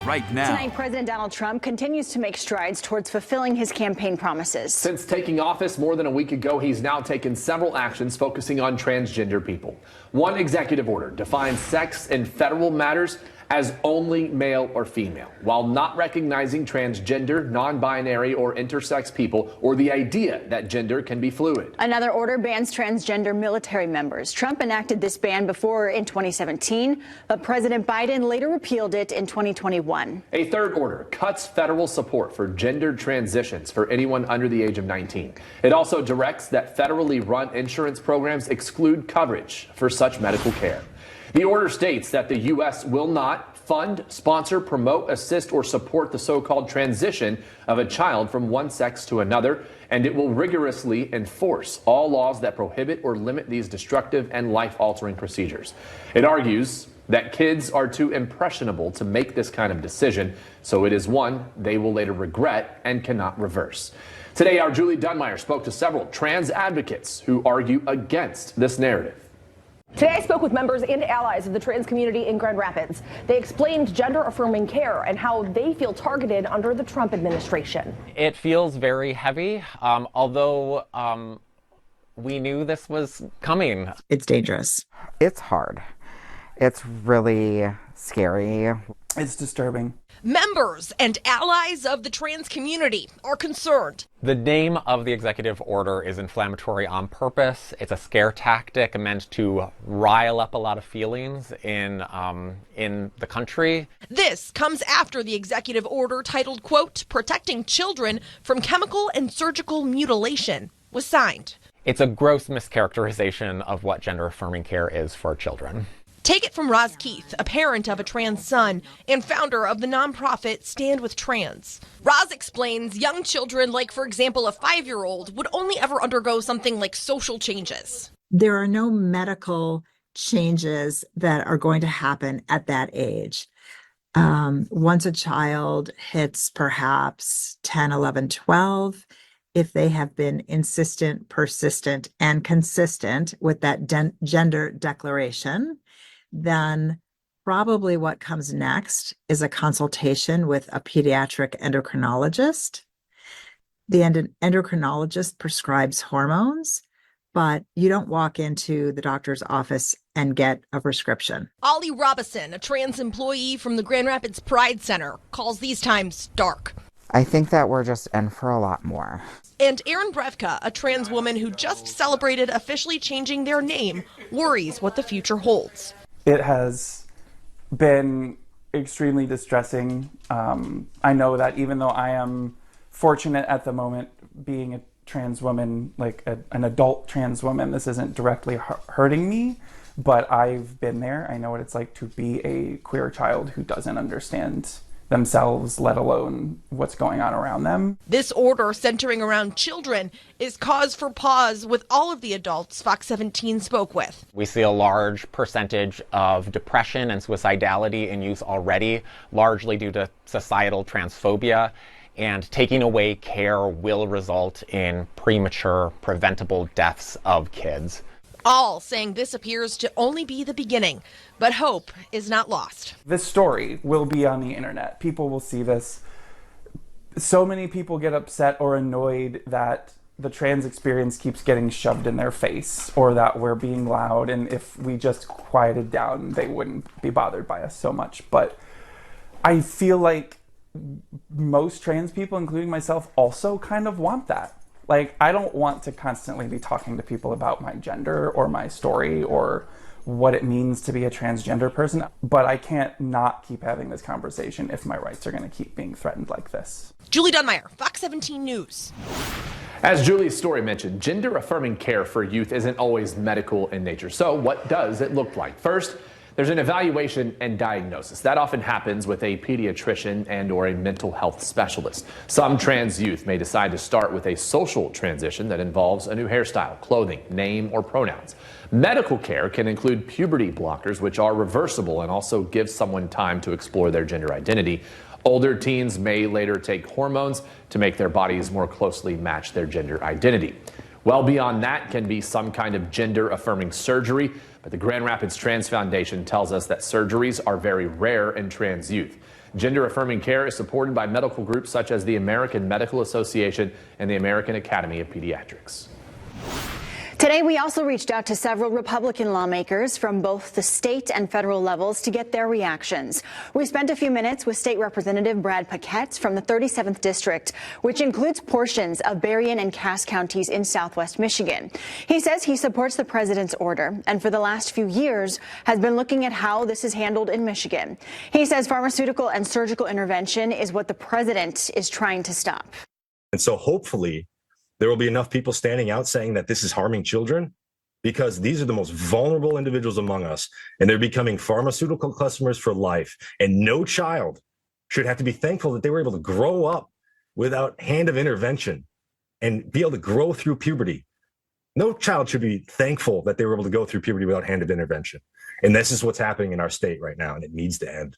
right now. Tonight, President Donald Trump continues to make strides towards fulfilling his campaign promises. Since taking office more than a week ago, he's now taken several actions focusing on transgender people. One executive order defines sex in federal matters as only male or female, while not recognizing transgender, non-binary, or intersex people, or the idea that gender can be fluid. Another order bans transgender military members. Trump enacted this ban before in 2017, but President Biden later repealed it in 2021. A third order cuts federal support for gender transitions for anyone under the age of 19. It also directs that federally run insurance programs exclude coverage for such medical care. The order states that the U.S. will not fund, sponsor, promote, assist, or support the so-called transition of a child from one sex to another, and it will rigorously enforce all laws that prohibit or limit these destructive and life-altering procedures. It argues that kids are too impressionable to make this kind of decision, so it is one they will later regret and cannot reverse. Today, our Julie Dunmeyer spoke to several trans advocates who argue against this narrative. Today I spoke with members and allies of the trans community in Grand Rapids. They explained gender-affirming care and how they feel targeted under the Trump administration. It feels very heavy, although we knew this was coming. It's dangerous. It's hard. It's really scary. It's disturbing. Members and allies of the trans community are concerned. The name of the executive order is inflammatory on purpose. It's a scare tactic meant to rile up a lot of feelings in the country. This comes after the executive order titled, quote, "Protecting Children from Chemical and Surgical Mutilation" was signed. It's a gross mischaracterization of what gender-affirming care is for children. Take it from Roz Keith, a parent of a trans son and founder of the nonprofit Stand With Trans. Roz explains young children, like, for example, a 5-year-old, would only ever undergo something like social changes. There are no medical changes that are going to happen at that age. Once a child hits perhaps 10, 11, 12, if they have been insistent, persistent, and consistent with that gender declaration, then probably what comes next is a consultation with a pediatric endocrinologist. The endocrinologist prescribes hormones, but you don't walk into the doctor's office and get a prescription. Ollie Robison, a trans employee from the Grand Rapids Pride Center, calls these times dark. I think that we're just in for a lot more. And Erin Brevka, a trans woman who just celebrated officially changing their name, worries what the future holds. It has been extremely distressing. I know that even though I am fortunate at the moment being a trans woman, like an adult trans woman, this isn't directly hurting me, but I've been there. I know what it's like to be a queer child who doesn't understand themselves, let alone what's going on around them. This order centering around children is cause for pause with all of the adults Fox 17 spoke with. We see a large percentage of depression and suicidality in youth already, largely due to societal transphobia. And taking away care will result in premature, preventable deaths of kids. All saying this appears to only be the beginning, but hope is not lost. This story will be on the internet. People will see this. So many people get upset or annoyed that the trans experience keeps getting shoved in their face, or that we're being loud, and if we just quieted down, they wouldn't be bothered by us so much. But I feel like most trans people, including myself, also kind of want that. Like, I don't want to constantly be talking to people about my gender or my story or what it means to be a transgender person, but I can't not keep having this conversation if my rights are going to keep being threatened like this. Julie Dunmeyer, Fox 17 News. As Julie's story mentioned, gender-affirming care for youth isn't always medical in nature. So what does it look like? First, there's an evaluation and diagnosis. That often happens with a pediatrician and or a mental health specialist. Some trans youth may decide to start with a social transition that involves a new hairstyle, clothing, name, or pronouns. Medical care can include puberty blockers, which are reversible and also give someone time to explore their gender identity. Older teens may later take hormones to make their bodies more closely match their gender identity. Well beyond that can be some kind of gender-affirming surgery, but the Grand Rapids Trans Foundation tells us that surgeries are very rare in trans youth. Gender-affirming care is supported by medical groups such as the American Medical Association and the American Academy of Pediatrics. Today, we also reached out to several Republican lawmakers from both the state and federal levels to get their reactions. We spent a few minutes with State Representative Brad Paquette from the 37th District, which includes portions of Berrien and Cass counties in southwest Michigan. He says he supports the president's order and for the last few years has been looking at how this is handled in Michigan. He says pharmaceutical and surgical intervention is what the president is trying to stop. And so hopefully there will be enough people standing out saying that this is harming children, because these are the most vulnerable individuals among us, and they're becoming pharmaceutical customers for life. And no child should have to be thankful that they were able to grow up without hand of intervention and be able to grow through puberty. No child should be thankful that they were able to go through puberty without hand of intervention. And this is what's happening in our state right now, and it needs to end.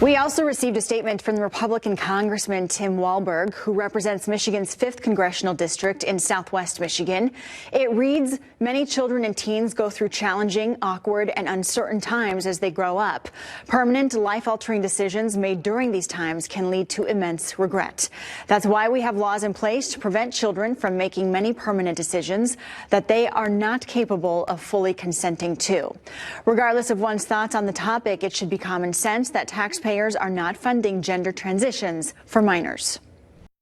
We also received a statement from the Republican Congressman Tim Walberg, who represents Michigan's 5th Congressional District in southwest Michigan. It reads, many children and teens go through challenging, awkward, and uncertain times as they grow up. Permanent, life-altering decisions made during these times can lead to immense regret. That's why we have laws in place to prevent children from making many permanent decisions that they are not capable of fully consenting to. Regardless of one's thoughts on the topic, it should be common sense that taxpayers are not funding gender transitions for minors.